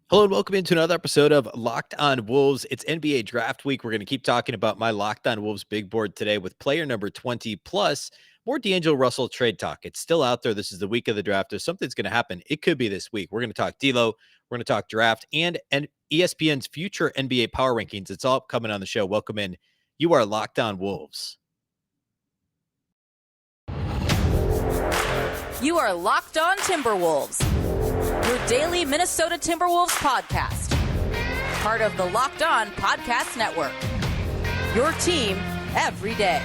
Hello and welcome into another episode of Locked On Wolves. It's NBA Draft Week. We're going to keep talking about my Locked On Wolves Big Board today with player number 20 plus more D'Angelo Russell trade talk. It's still out there. This is the week of the draft. If something's going to happen, it could be this week. We're going to talk D'Lo, we're going to talk draft, and ESPN's future NBA power rankings. It's all coming on the show. Welcome in. You are Locked On Wolves. You are Locked On Timberwolves, your daily Minnesota Timberwolves podcast. Part of the Locked On Podcast Network. Your team every day.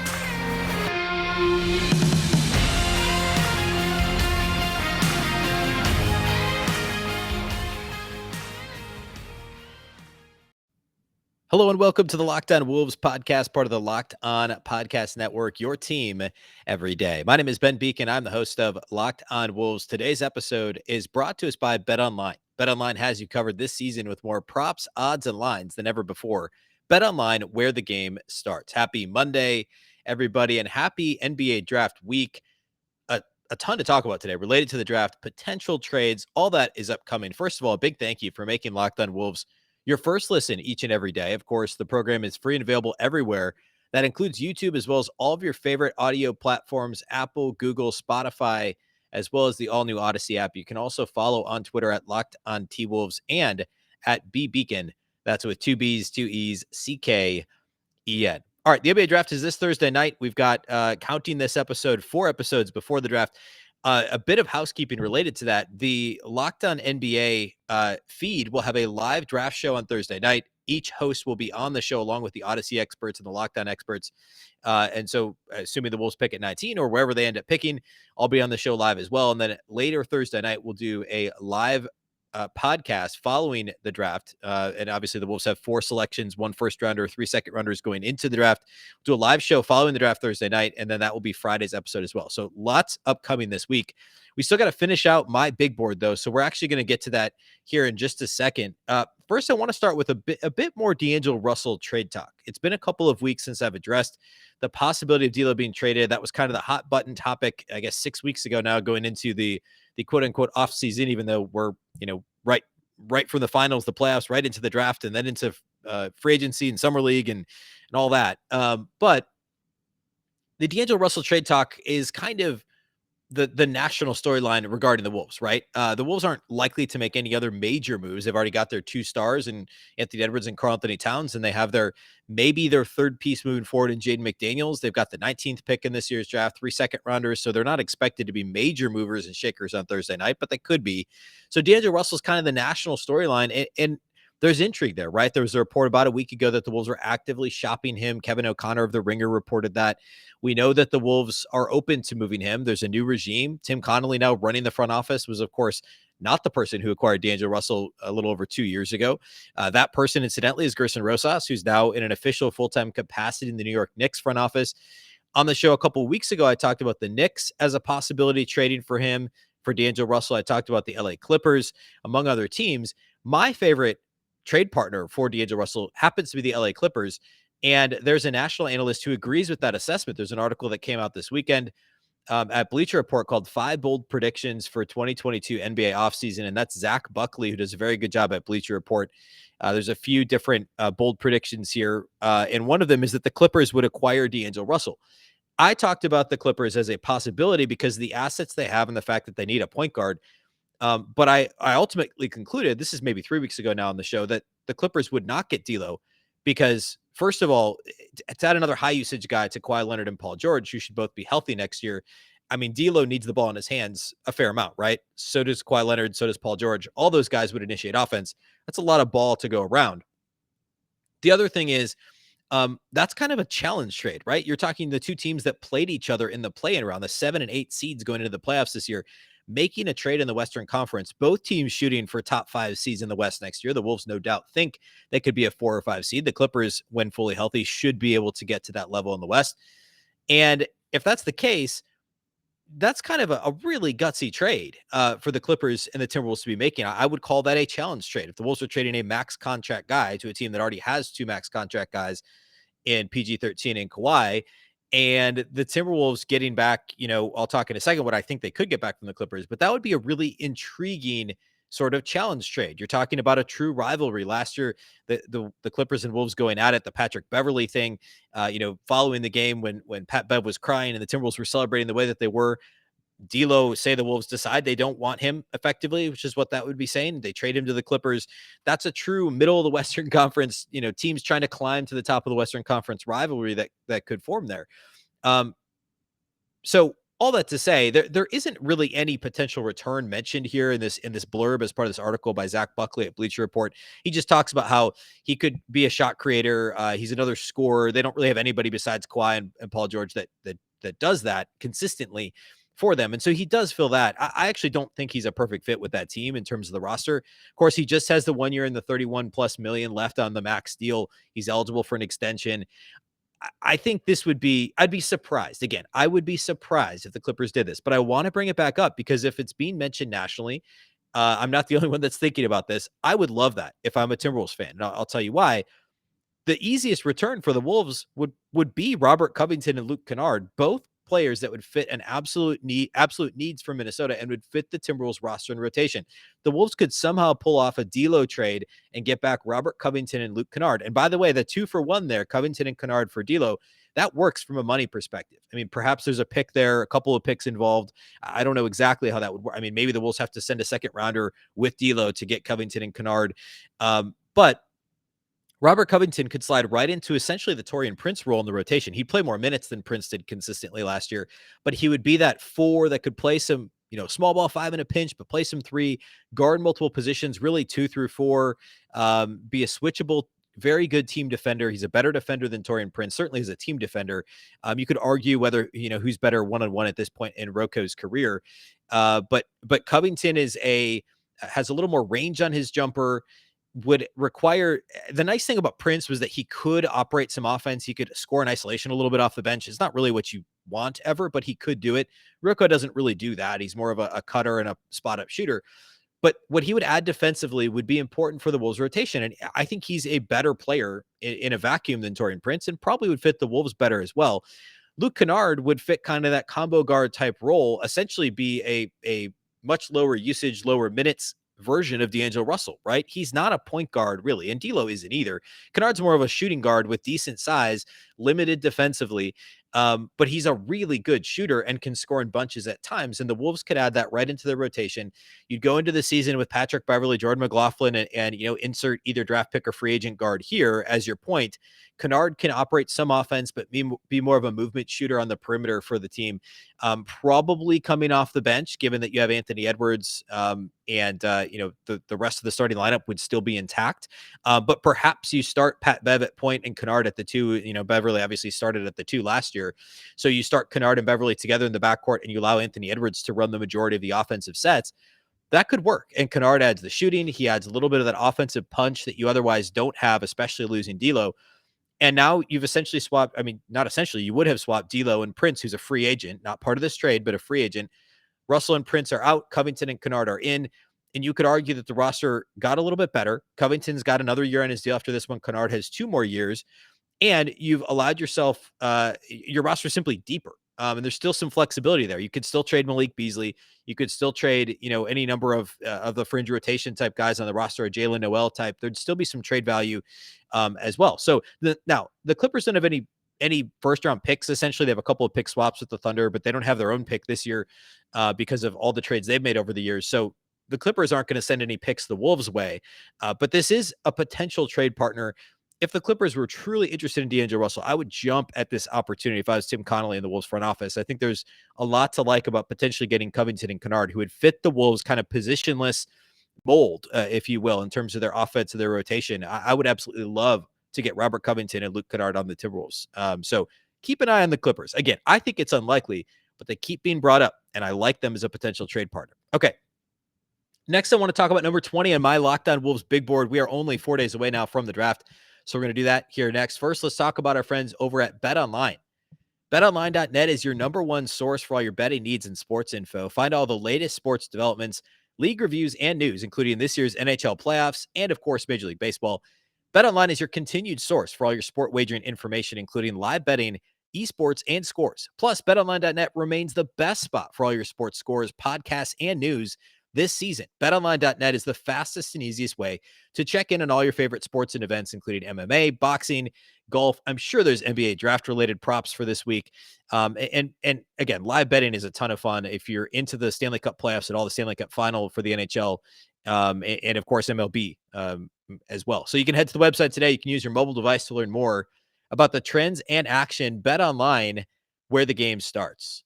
Hello and welcome to the Locked On Wolves podcast, part of the Locked On Podcast Network, your team every day. My name is Ben Beacon. I'm the host of Locked On Wolves. Today's episode is brought to us by BetOnline. BetOnline has you covered this season with more props, odds, and lines than ever before. BetOnline, where the game starts. Happy Monday, everybody, and happy NBA Draft Week. A ton to talk about today related to the draft, potential trades, all that is upcoming. First of all, a big thank you for making Locked On Wolves your first listen each and every day. Of course, the program is free and available everywhere. That includes YouTube, as well as all of your favorite audio platforms, Apple, Google, Spotify, as well as the all-new Odyssey app. You can also follow on Twitter at Locked On T-Wolves and at B Beacon. That's with two B's, two E's, CKEN. All right, the NBA draft is this Thursday night. We've got, counting this episode, 4 episodes before the draft. A bit of housekeeping related to that. The Locked On NBA feed will have a live draft show on Thursday night. Each host will be on the show along with the Odyssey experts and the Locked On experts. And so assuming the Wolves pick at 19 or wherever they end up picking, I'll be on the show live as well. And then later Thursday night, we'll do a live podcast following the draft. And obviously the Wolves have 4 selections, 1 first rounder, 3 second rounders going into the draft. We'll do a live show following the draft Thursday night, and then that will be Friday's episode as well. So lots upcoming this week. We still got to finish out my big board though. So we're actually going to get to that here in just a second. First, I want to start with a bit more D'Angelo Russell trade talk. It's been a couple of weeks since I've addressed the possibility of D'Lo being traded. That was kind of the hot button topic, I guess, 6 weeks ago now, going into the quote unquote off season, even though we're, right from the finals, the playoffs, right into the draft, and then into free agency and summer league and all that. But the D'Angelo Russell trade talk is kind of the national storyline regarding the Wolves, right? The Wolves aren't likely to make any other major moves. They've already got their 2 stars in Anthony Edwards and Karl-Anthony Towns, and they have maybe their third piece moving forward in Jaden McDaniels. They've got the 19th pick in this year's draft, 3 second rounders, so they're not expected to be major movers and shakers on Thursday night, but they could be. So D'Angelo Russell's kind of the national storyline, and there's intrigue there, right? There was a report about a week ago that the Wolves were actively shopping him. Kevin O'Connor of The Ringer reported that. We know that the Wolves are open to moving him. There's a new regime. Tim Connolly now running the front office was, of course, not the person who acquired D'Angelo Russell a little over 2 years ago. That person, incidentally, is Gerson Rosas, who's now in an official full-time capacity in the New York Knicks front office. On the show a couple of weeks ago, I talked about the Knicks as a possibility trading for him, for D'Angelo Russell. I talked about the LA Clippers, among other teams. My favorite trade partner for D'Angelo Russell happens to be the LA Clippers. And there's a national analyst who agrees with that assessment. There's an article that came out this weekend at Bleacher Report called 5 Bold Predictions for 2022 NBA Offseason. And that's Zach Buckley, who does a very good job at Bleacher Report. There's a few different bold predictions here. And one of them is that the Clippers would acquire D'Angelo Russell. I talked about the Clippers as a possibility because of the assets they have and the fact that they need a point guard. But I ultimately concluded, this is maybe 3 weeks ago now on the show, that the Clippers would not get D'Lo because, first of all, to add another high usage guy to Kawhi Leonard and Paul George, who should both be healthy next year. I mean, D'Lo needs the ball in his hands a fair amount, right? So does Kawhi Leonard, so does Paul George. All those guys would initiate offense. That's a lot of ball to go around. The other thing is, that's kind of a challenge trade, right? You're talking the 2 teams that played each other in the play-in round, the 7 and 8 seeds going into the playoffs this year, making a trade in the Western Conference, both teams shooting for top 5 seeds in the West next year. The Wolves no doubt think they could be a 4 or 5 seed. The Clippers, when fully healthy, should be able to get to that level in the West. And if that's the case, that's kind of a really gutsy trade for the Clippers and the Timberwolves to be making. I would call that a challenge trade. If the Wolves are trading a max contract guy to a team that already has 2 max contract guys in PG-13 and Kawhi, and the Timberwolves getting back, I'll talk in a second what I think they could get back from the Clippers, but that would be a really intriguing sort of challenge trade. You're talking about a true rivalry. Last year, the Clippers and Wolves going at it, the Patrick Beverley thing, following the game when Pat Bev was crying and the Timberwolves were celebrating the way that they were. D'Lo, say the Wolves decide they don't want him effectively, which is what that would be saying. They trade him to the Clippers. That's a true middle of the Western Conference, teams trying to climb to the top of the Western Conference rivalry that could form there. So all that to say, there isn't really any potential return mentioned here in this blurb as part of this article by Zach Buckley at Bleacher Report. He just talks about how he could be a shot creator. He's another scorer. They don't really have anybody besides Kawhi and Paul George that does that consistently for them. And so he does feel that. I actually don't think he's a perfect fit with that team in terms of the roster. Of course, he just has the 1 year and the 31 plus million left on the max deal. He's eligible for an extension. I think I'd be surprised. Again, I would be surprised if the Clippers did this, but I want to bring it back up because if it's being mentioned nationally, I'm not the only one that's thinking about this. I would love that if I'm a Timberwolves fan. And I'll tell you why. The easiest return for the Wolves would be Robert Covington and Luke Kennard, both players that would fit an absolute needs for Minnesota and would fit the Timberwolves roster and rotation. The Wolves could somehow pull off a D'Lo trade and get back Robert Covington and Luke Kennard. And by the way, the 2-for-1 there, Covington and Kennard for D'Lo, that works from a money perspective. I mean, perhaps there's a pick there, a couple of picks involved. I don't know exactly how that would work. I mean, maybe the Wolves have to send a second rounder with D'Lo to get Covington and Kennard. But Robert Covington could slide right into essentially the Taurean Prince role in the rotation. He'd play more minutes than Prince did consistently last year, but he would be that 4 that could play some, small ball 5 in a pinch, but play some 3, guard multiple positions, really 2 through 4, be a switchable, very good team defender. He's a better defender than Taurean Prince, certainly as a team defender. You could argue whether, who's better one-on-one at this point in Rocco's career. But Covington has a little more range on his jumper. Would require the nice thing about Prince was that he could operate some offense. He could score in isolation a little bit off the bench. It's not really what you want ever, but he could do it. Rocco doesn't really do that. He's more of a cutter and a spot up shooter. But what he would add defensively would be important for the Wolves rotation. And I think he's a better player in a vacuum than Taurean Prince and probably would fit the Wolves better as well. Luke Kennard would fit kind of that combo guard type role, essentially be a much lower usage, lower minutes version of D'Angelo Russell, right? He's not a point guard really, and D'Lo isn't either. Kennard's more of a shooting guard with decent size, limited defensively, but he's a really good shooter and can score in bunches at times, and the Wolves could add that right into their rotation. You'd go into the season with Patrick Beverley, Jordan McLaughlin, and insert either draft pick or free agent guard here as your point. Kennard can operate some offense, but be more of a movement shooter on the perimeter for the team. Probably coming off the bench, given that you have Anthony Edwards and the rest of the starting lineup would still be intact. But perhaps you start Pat Bev at point and Kennard at the 2. Beverley obviously started at the 2 last year. So you start Kennard and Beverley together in the backcourt and you allow Anthony Edwards to run the majority of the offensive sets. That could work. And Kennard adds the shooting. He adds a little bit of that offensive punch that you otherwise don't have, especially losing D'Lo. And now you've essentially swapped, not essentially, you would have swapped D'Lo and Prince, who's a free agent, not part of this trade, but a free agent. Russell and Prince are out. Covington and Kennard are in. And you could argue that the roster got a little bit better. Covington's got another year on his deal after this one. Kennard has 2 more years. And you've allowed yourself, your roster simply deeper. And there's still some flexibility there. You could still trade Malik Beasley. You could still trade, any number of the fringe rotation type guys on the roster, a Jalen Noel type. There'd still be some trade value as well. So now the Clippers don't have any first round picks. Essentially, they have a couple of pick swaps with the Thunder, but they don't have their own pick this year because of all the trades they've made over the years. So the Clippers aren't going to send any picks the Wolves' way. But this is a potential trade partner. If the Clippers were truly interested in D'Angelo Russell, I would jump at this opportunity if I was Tim Connolly in the Wolves front office. I think there's a lot to like about potentially getting Covington and Kennard, who would fit the Wolves kind of positionless mold, if you will, in terms of their offense and their rotation. I would absolutely love to get Robert Covington and Luke Kennard on the Timberwolves. So keep an eye on the Clippers. Again, I think it's unlikely, but they keep being brought up, and I like them as a potential trade partner. Okay. Next, I want to talk about number 20 on my Locked On Wolves big board. We are only 4 days away now from the draft, so we're going to do that here next. First, let's talk about our friends over at BetOnline. BetOnline.net is your number one source for all your betting needs and sports info. Find all the latest sports developments, league reviews, and news, including this year's NHL playoffs and, of course, Major League Baseball. BetOnline is your continued source for all your sport wagering information, including live betting, esports, and scores. Plus, BetOnline.net remains the best spot for all your sports scores, podcasts, and news. this season. BetOnline.net is the fastest and easiest way to check in on all your favorite sports and events, including MMA, boxing, golf. I'm sure there's NBA draft related props for this week. And again, live betting is a ton of fun if you're into the Stanley Cup playoffs and all the Stanley Cup final for the NHL, and of course MLB as well. So you can head to the website today. You can use your mobile device to learn more about the trends and action. Bet online where the game starts.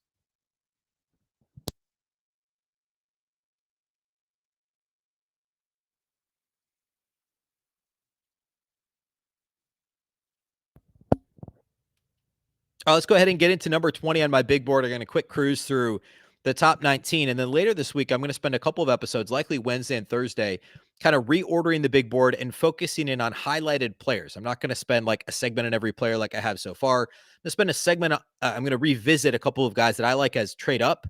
Let's go ahead and get into number 20 on my big board. I'm going to quick cruise through the top 19. And then later this week, I'm going to spend a couple of episodes, likely Wednesday and Thursday, kind of reordering the big board and focusing in on highlighted players. I'm not going to spend like a segment on every player like I have so far. I'm going to spend a segment. I'm going to revisit a couple of guys that I like as trade up,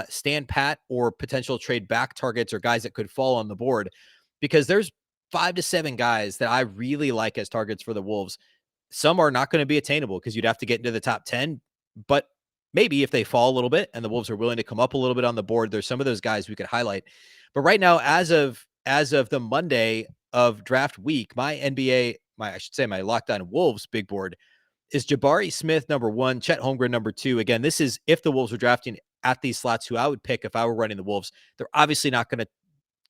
stand pat, or potential trade back targets or guys that could fall on the board, because there's 5 to 7 guys that I really like as targets for the Wolves. Some are not going to be attainable because you'd have to get into the top 10, but maybe if they fall a little bit and the Wolves are willing to come up a little bit on the board, there's some of those guys we could highlight. But right now, as of the Monday of draft week, my Locked On Wolves big board is Jabari Smith number 1, Chet Holmgren number 2. Again, this is if the Wolves were drafting at these slots, who I would pick if I were running the Wolves. They're obviously not going to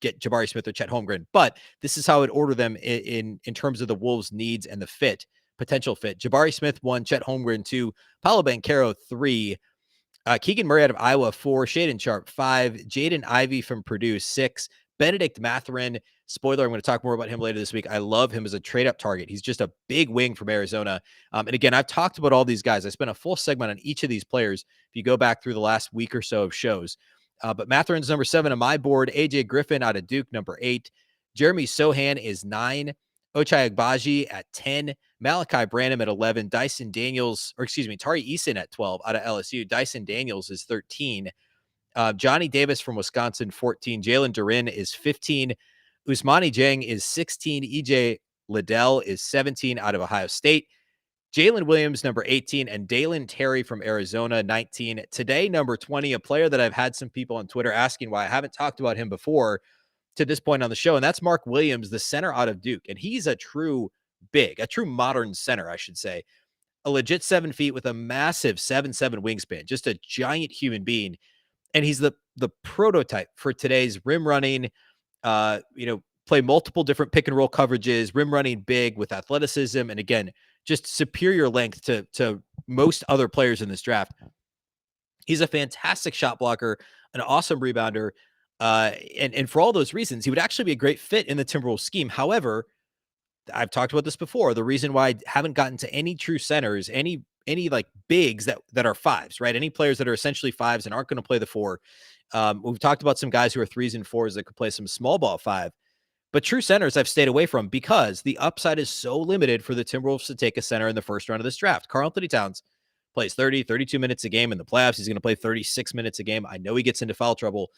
get Jabari Smith or Chet Holmgren, but this is how I'd order them in terms of the Wolves' needs and the potential fit. Jabari Smith 1, Chet Holmgren 2, Paolo Banchero 3, Keegan Murray out of Iowa 4, Shaden Sharp 5, Jaden Ivey from Purdue 6, Benedict Mathurin. Spoiler, I'm going to talk more about him later this week. I love him as a trade-up target. He's just a big wing from Arizona. And again, I've talked about all these guys. I spent a full segment on each of these players if you go back through the last week or so of shows. But Mathurin's number 7 on my board. AJ Griffin out of Duke, number 8. Jeremy Sohan is 9. Ochai Agbaji at 10. Malachi Branham at 11. Tari Eason at 12 out of LSU. Dyson Daniels is 13. Johnny Davis from Wisconsin, 14. Jalen Duren is 15. Ousmane Dieng is 16. EJ Liddell is 17 out of Ohio State. Jalen Williams, number 18, and Dalen Terry from Arizona, 19. Today, number 20, a player that I've had some people on Twitter asking why I haven't talked about him before to this point on the show, and that's Mark Williams, the center out of Duke. And he's a true modern center, I should say. A legit 7 feet with a massive 7'7" wingspan, just a giant human being. And he's the prototype for today's rim running, play multiple different pick and roll coverages, rim running big with athleticism, and again, just superior length to most other players in this draft. He's a fantastic shot blocker, an awesome rebounder, and for all those reasons, he would actually be a great fit in the Timberwolves scheme. However, I've talked about this before. The reason why I haven't gotten to any true centers, any like bigs that are 5s, right? Any players that are essentially 5s and aren't going to play the 4. We've talked about some guys who are 3s and 4s that could play some small ball 5. But true centers I've stayed away from because the upside is so limited for the Timberwolves to take a center in the first round of this draft. Karl-Anthony Towns plays 30, 32 minutes a game in the playoffs. He's going to play 36 minutes a game. I know he gets into foul trouble,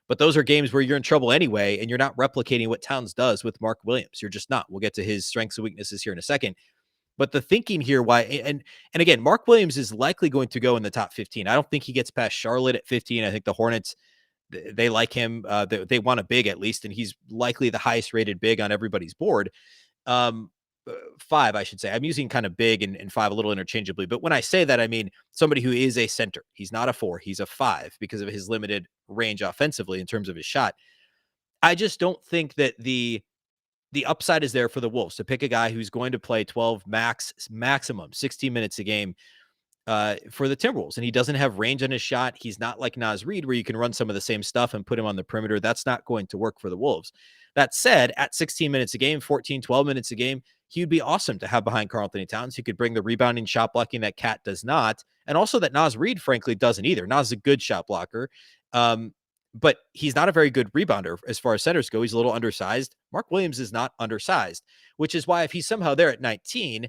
but those are games where you're in trouble anyway, and you're not replicating what Towns does with Mark Williams. You're just not. We'll get to his strengths and weaknesses here in a second. But the thinking here, why, and again, Mark Williams is likely going to go in the top 15. I don't think he gets past Charlotte at 15. I think the Hornets, they like him. They want a big at least, and he's likely the highest rated big on everybody's board. 5, I should say. I'm using kind of big and 5 a little interchangeably. But when I say that, I mean somebody who is a center. He's not a 4. He's a 5 because of his limited range offensively in terms of his shot. I just don't think that the upside is there for the Wolves to pick a guy who's going to play 12 maximum 16 minutes a game for the Timberwolves. And he doesn't have range on his shot. He's not like Naz Reid, where you can run some of the same stuff and put him on the perimeter. That's not going to work for the Wolves. That said, at 16 minutes a game, 14, 12 minutes a game, he would be awesome to have behind Karl-Anthony Towns. He could bring the rebounding shot blocking that Cat does not. And also that Naz Reid, frankly, doesn't either. Naz is a good shot blocker. But he's not a very good rebounder as far as centers go. He's a little undersized. Mark Williams is not undersized, which is why if he's somehow there at 19,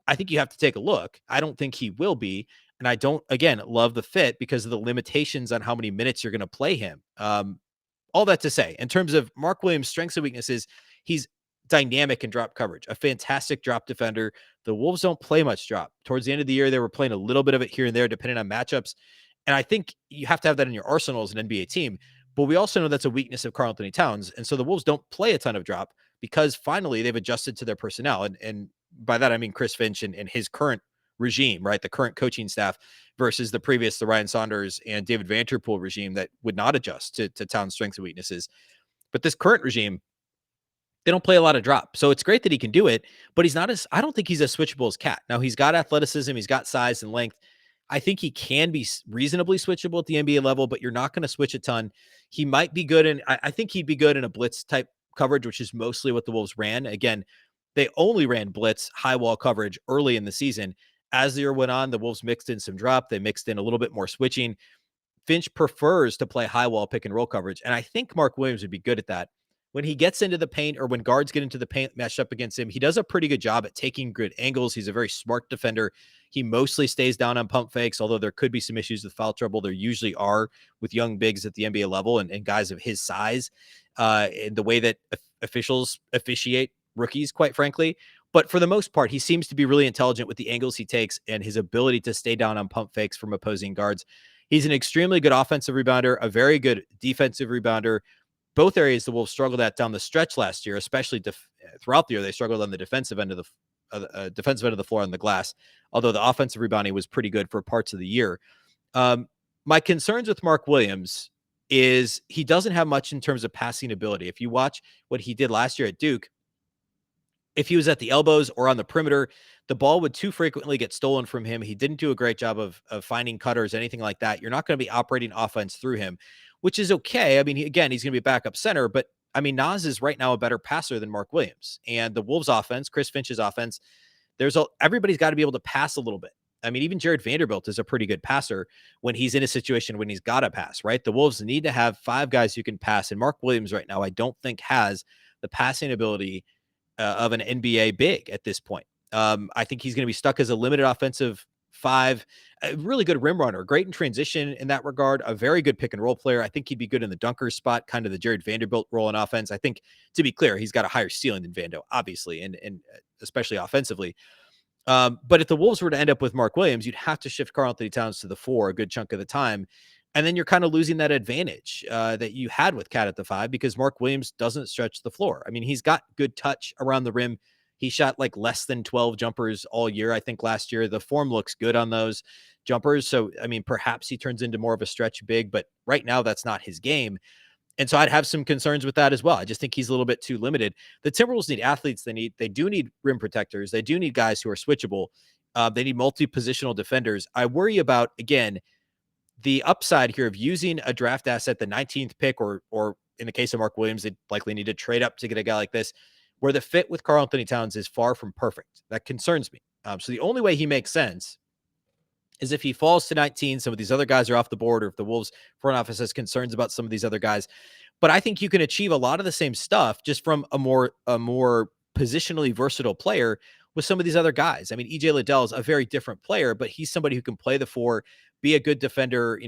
I think you have to take a look. I don't think he will be. And I don't, again, love the fit because of the limitations on how many minutes you're going to play him. All that to say, in terms of Mark Williams' strengths and weaknesses, he's dynamic in drop coverage, a fantastic drop defender. The Wolves don't play much drop. Towards the end of the year, they were playing a little bit of it here and there, depending on matchups. And I think you have to have that in your arsenal as an NBA team. But we also know that's a weakness of Karl-Anthony Towns. And so the Wolves don't play a ton of drop because finally they've adjusted to their personnel. And by that, I mean Chris Finch and his current regime, right? The current coaching staff versus the Ryan Saunders and David Vanterpool regime that would not adjust to Towns' strengths and weaknesses. But this current regime, they don't play a lot of drop. So it's great that he can do it, but I don't think he's as switchable as Cat. Now he's got athleticism, he's got size and length. I think he can be reasonably switchable at the NBA level, but you're not going to switch a ton. He might be good I think he'd be good in a blitz type coverage, which is mostly what the Wolves ran. Again, they only ran blitz high wall coverage early in the season. As the year went on, the Wolves mixed in some drop. They mixed in a little bit more switching. Finch prefers to play high wall pick and roll coverage. And I think Mark Williams would be good at that. When he gets into the paint or when guards get into the paint matched up against him, he does a pretty good job at taking good angles. He's a very smart defender. He mostly stays down on pump fakes, although there could be some issues with foul trouble. There usually are with young bigs at the NBA level and guys of his size, and the way that officials officiate rookies, quite frankly. But for the most part, he seems to be really intelligent with the angles he takes and his ability to stay down on pump fakes from opposing guards. He's an extremely good offensive rebounder, a very good defensive rebounder. Both areas the Wolves struggled at down the stretch last year, especially throughout the year. They struggled on the defensive end of the floor on the glass, although the offensive rebounding was pretty good for parts of the year. My concerns with Mark Williams is he doesn't have much in terms of passing ability. If you watch what he did last year at Duke, if he was at the elbows or on the perimeter, the ball would too frequently get stolen from him. He didn't do a great job of finding cutters, anything like that. You're not going to be operating offense through him, which is okay. I mean, he's going to be a backup center, but I mean, Nas is right now a better passer than Mark Williams. And the Wolves offense, Chris Finch's offense, everybody's got to be able to pass a little bit. I mean, even Jared Vanderbilt is a pretty good passer when he's in a situation when he's got to pass, right? The Wolves need to have 5 guys who can pass. And Mark Williams right now, I don't think has the passing ability of an NBA big at this point. I think he's going to be stuck as a limited offensive 5, a really good rim runner, great in transition in that regard, a very good pick and roll player. I think he'd be good in the dunker spot, kind of the Jared Vanderbilt role in offense. I think, to be clear, he's got a higher ceiling than Vando, obviously, and especially offensively. But if the Wolves were to end up with Mark Williams, you'd have to shift Karl-Anthony Towns to the 4 a good chunk of the time. And then you're kind of losing that advantage that you had with Cat at the 5 because Mark Williams doesn't stretch the floor. I mean, he's got good touch around the rim. He shot like less than 12 jumpers all year, I think, last year. The form looks good on those jumpers. So, I mean, perhaps he turns into more of a stretch big, but right now that's not his game. And so I'd have some concerns with that as well. I just think he's a little bit too limited. The Timberwolves need athletes. They do need rim protectors. They do need guys who are switchable. They need multi-positional defenders. I worry about, again, the upside here of using a draft asset, the 19th pick, or in the case of Mark Williams, they likely need to trade up to get a guy like this, where the fit with Karl-Anthony Towns is far from perfect. That concerns me. So the only way he makes sense is if he falls to 19, some of these other guys are off the board, or if the Wolves front office has concerns about some of these other guys. But I think you can achieve a lot of the same stuff just from a more positionally versatile player with some of these other guys. I mean, EJ Liddell is a very different player, but he's somebody who can play the 4, be a good defender,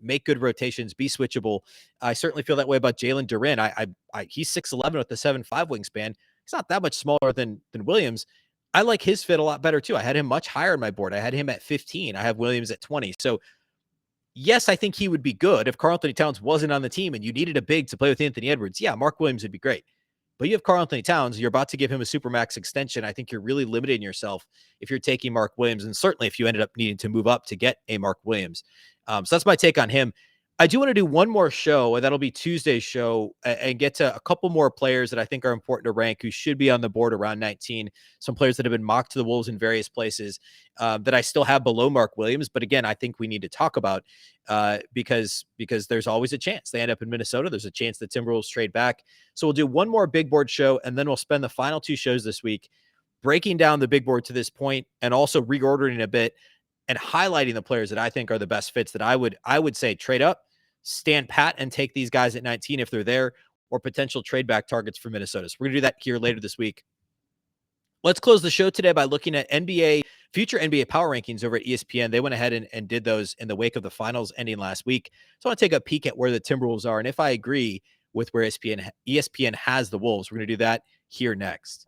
make good rotations, be switchable. I certainly feel that way about Jalen Duren. He's 6'11" with the 7'5" wingspan. He's not that much smaller than Williams. I like his fit a lot better too. I had him much higher on my board. I had him at 15. I have Williams at 20. So yes, I think he would be good if Karl-Anthony Towns wasn't on the team and you needed a big to play with Anthony Edwards. Yeah, Mark Williams would be great. But you have Karl-Anthony Towns. You're about to give him a supermax extension. I think you're really limiting yourself if you're taking Mark Williams, and certainly if you ended up needing to move up to get a Mark Williams. So that's my take on him. I do want to do one more show, and that'll be Tuesday's show, and get to a couple more players that I think are important to rank who should be on the board around 19. Some players that have been mocked to the Wolves in various places that I still have below Mark Williams. But again, I think we need to talk about because there's always a chance they end up in Minnesota. There's a chance the Timberwolves trade back. So we'll do one more big board show, and then we'll spend the final 2 shows this week breaking down the big board to this point and also reordering a bit and highlighting the players that I think are the best fits that I would say trade up, stand pat, and take these guys at 19 if they're there, or potential trade back targets for Minnesota. So we're going to do that here later this week. Let's close the show today by looking at future NBA power rankings over at ESPN. They went ahead and did those in the wake of the finals ending last week. So I want to take a peek at where the Timberwolves are and if I agree with where ESPN has the Wolves. We're going to do that here next.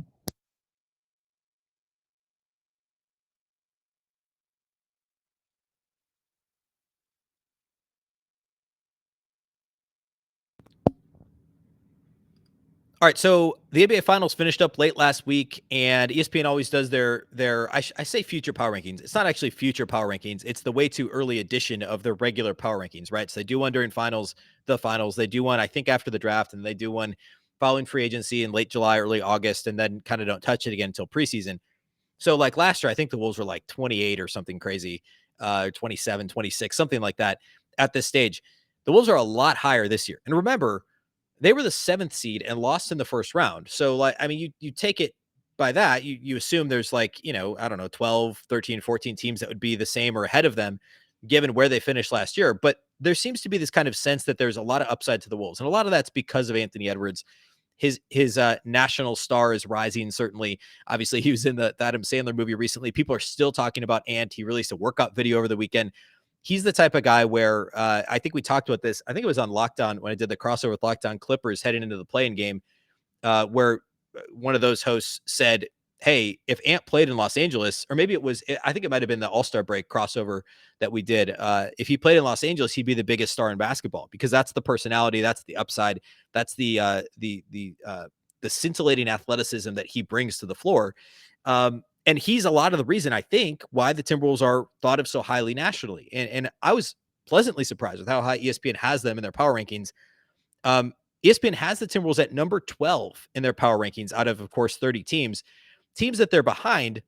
All right, so the NBA Finals finished up late last week, and ESPN always does I say future power rankings. It's not actually future power rankings. It's the way too early edition of their regular power rankings, right? So they do one during the finals. They do one, I think, after the draft, and they do one following free agency in late July, early August, and then kind of don't touch it again until preseason. So like last year, I think the Wolves were like 28 or something crazy, 27, 26, something like that at this stage. The Wolves are a lot higher this year. And remember, they were the 7th seed and lost in the first round. So like, I mean, you take it by that, you assume there's like, I don't know, 12, 13, 14 teams that would be the same or ahead of them given where they finished last year. But there seems to be this kind of sense that there's a lot of upside to the Wolves. And a lot of that's because of Anthony Edwards. His national star is rising. Certainly, obviously, he was in the Adam Sandler movie recently. People are still talking about Ant. He released a workout video over the weekend. He's the type of guy where I think we talked about this. I think it was on Lockdown when I did the crossover with Lockdown Clippers heading into the play-in game, where one of those hosts said, hey, if Ant played in Los Angeles, or maybe I think it might have been the All-Star break crossover that we did. If he played in Los Angeles, he'd be the biggest star in basketball because that's the personality, that's the upside, that's the scintillating athleticism that he brings to the floor. And he's a lot of the reason, I think, why the Timberwolves are thought of so highly nationally. And I was pleasantly surprised with how high ESPN has them in their power rankings. ESPN has the Timberwolves at number 12 in their power rankings out of course, 30 teams. Teams that they're behind,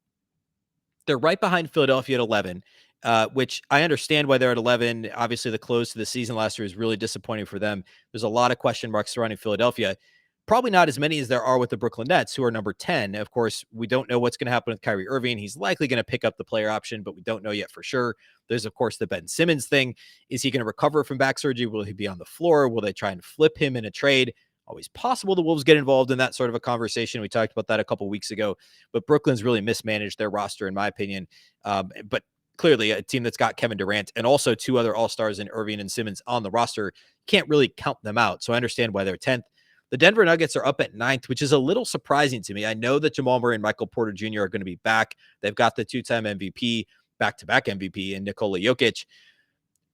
they're right behind Philadelphia at 11, which I understand why they're at 11. Obviously, the close to the season last year is really disappointing for them. There's a lot of question marks surrounding Philadelphia. Probably not as many as there are with the Brooklyn Nets, who are number 10. Of course, we don't know what's going to happen with Kyrie Irving. He's likely going to pick up the player option, but we don't know yet for sure. There's, of course, the Ben Simmons thing. Is he going to recover from back surgery? Will he be on the floor? Will they try and flip him in a trade? Always possible the Wolves get involved in that sort of a conversation. We talked about that a couple weeks ago, but Brooklyn's really mismanaged their roster, in my opinion. But clearly a team that's got Kevin Durant and also two other All-Stars in Irving and Simmons on the roster, can't really count them out. So I understand why they're 10th. The Denver Nuggets are up at 9th, which is a little surprising to me. I know that Jamal Murray and Michael Porter Jr. are going to be back. They've got the two-time MVP, back-to-back MVP in Nikola Jokic.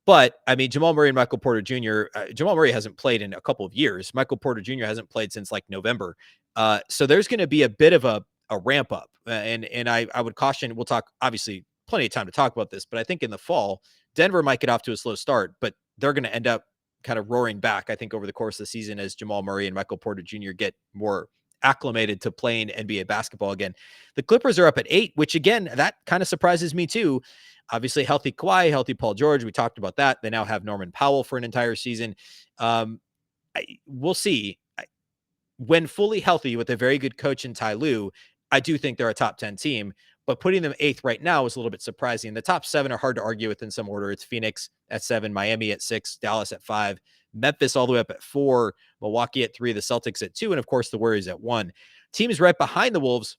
But, I mean, Jamal Murray and Michael Porter Jr., Jamal Murray hasn't played in a couple of years. Michael Porter Jr. hasn't played since like November. So there's going to be a bit of a ramp up. And I would caution, we'll talk, obviously, plenty of time to talk about this, but I think in the fall, Denver might get off to a slow start, but they're going to end up kind of roaring back, I think, over the course of the season as Jamal Murray and Michael Porter Jr. get more acclimated to playing NBA basketball again. The Clippers are up at 8, which again, that kind of surprises me too. Obviously, healthy Kawhi, healthy Paul George. We talked about that. They now have Norman Powell for an entire season. We'll see. When fully healthy with a very good coach in Ty Lue, I do think they're a top 10 team. But putting them 8th right now is a little bit surprising. The top 7 are hard to argue with in some order. It's Phoenix at 7, Miami at 6, Dallas at 5, Memphis all the way up at 4, Milwaukee at 3, the Celtics at 2, and of course the Warriors at 1. Teams right behind the Wolves,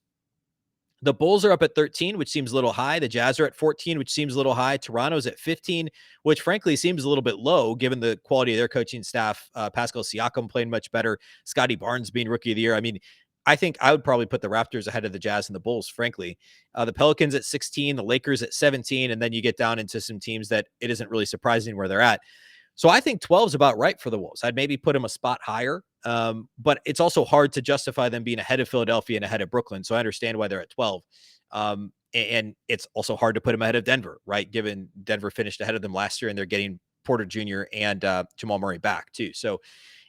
the Bulls are up at 13, which seems a little high. The Jazz are at 14, which seems a little high. Toronto's at 15, which frankly seems a little bit low given the quality of their coaching staff. Pascal Siakam playing much better. Scotty Barnes being rookie of the year. I mean, I think I would probably put the Raptors ahead of the Jazz and the Bulls, frankly. The Pelicans at 16, the Lakers at 17, and then you get down into some teams that it isn't really surprising where they're at. So I think 12 is about right for the Wolves. I'd maybe put them a spot higher, but it's also hard to justify them being ahead of Philadelphia and ahead of Brooklyn. So I understand why they're at 12. And it's also hard to put them ahead of Denver, right? Given Denver finished ahead of them last year and they're getting Porter Jr. and Jamal Murray back too. So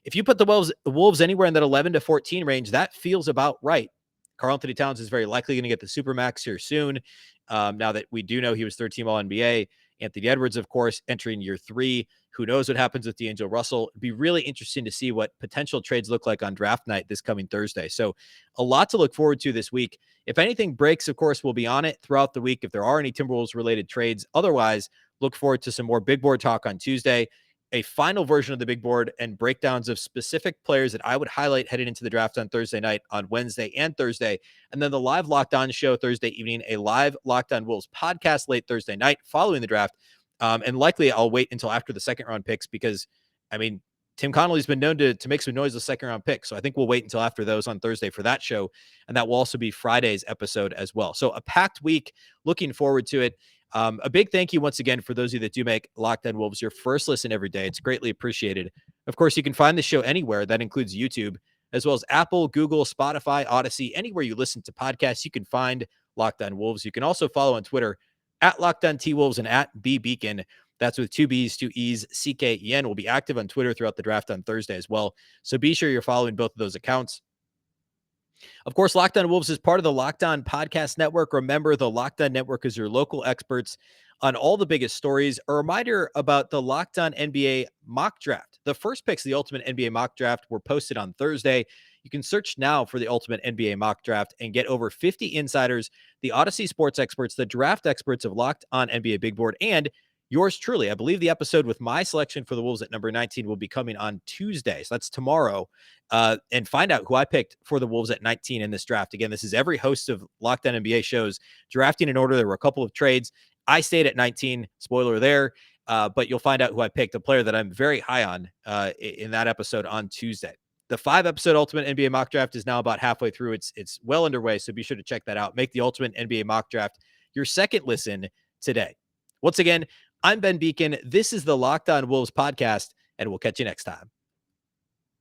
if you put the Wolves anywhere in that 11 to 14 range, that feels about right. Karl-Anthony Towns is very likely going to get the Supermax here soon. Now that we do know he was third team All-NBA. Anthony Edwards, of course, entering year 3. Who knows what happens with D'Angelo Russell? It'd be really interesting to see what potential trades look like on draft night this coming Thursday. So a lot to look forward to this week. If anything breaks, of course, we'll be on it throughout the week if there are any Timberwolves-related trades. Otherwise, look forward to some more Big Board talk on Tuesday, a final version of the Big Board, and breakdowns of specific players that I would highlight heading into the draft on Thursday night, on Wednesday and Thursday. And then the live Locked On show Thursday evening, a live Locked On Wolves podcast late Thursday night following the draft. And likely I'll wait until after the second round picks because, I mean, Tim Connolly's been known to make some noise with second round picks. So I think we'll wait until after those on Thursday for that show. And that will also be Friday's episode as well. So a packed week, looking forward to it. A big thank you once again for those of you that do make Locked On Wolves your first listen every day. It's greatly appreciated. Of course, you can find the show anywhere. That includes YouTube. as well as Apple, Google, Spotify, Odyssey, anywhere you listen to podcasts, you can find Locked On Wolves. You can also follow on Twitter at Locked On T Wolves and at B Beacon. That's with two B's, two E's, CKEN. Will be active on Twitter throughout the draft on Thursday as well. So be sure you're following both of those accounts. Of course, Locked On Wolves is part of the Locked On Podcast Network. Remember, the Locked On Network is your local experts on all the biggest stories. A reminder about the Locked On NBA mock draft. The first picks of the Ultimate NBA mock draft were posted on Thursday. You can search now for the Ultimate NBA mock draft and get over 50 insiders, the Odyssey sports experts, the draft experts of Locked On NBA Big Board, and yours truly. I believe the episode with my selection for the Wolves at number 19 will be coming on Tuesday. So that's tomorrow. And find out who I picked for the Wolves at 19 in this draft. Again, this is every host of Locked On NBA shows drafting in order. There were a couple of trades. I stayed at 19. Spoiler there. But you'll find out who I picked, a player that I'm very high on in that episode on Tuesday. The 5-episode Ultimate NBA mock draft is now about halfway through. It's well underway, so be sure to check that out. Make the Ultimate NBA mock draft your second listen today. Once again, I'm Ben Beacon. This is the Locked On Wolves podcast, and we'll catch you next time.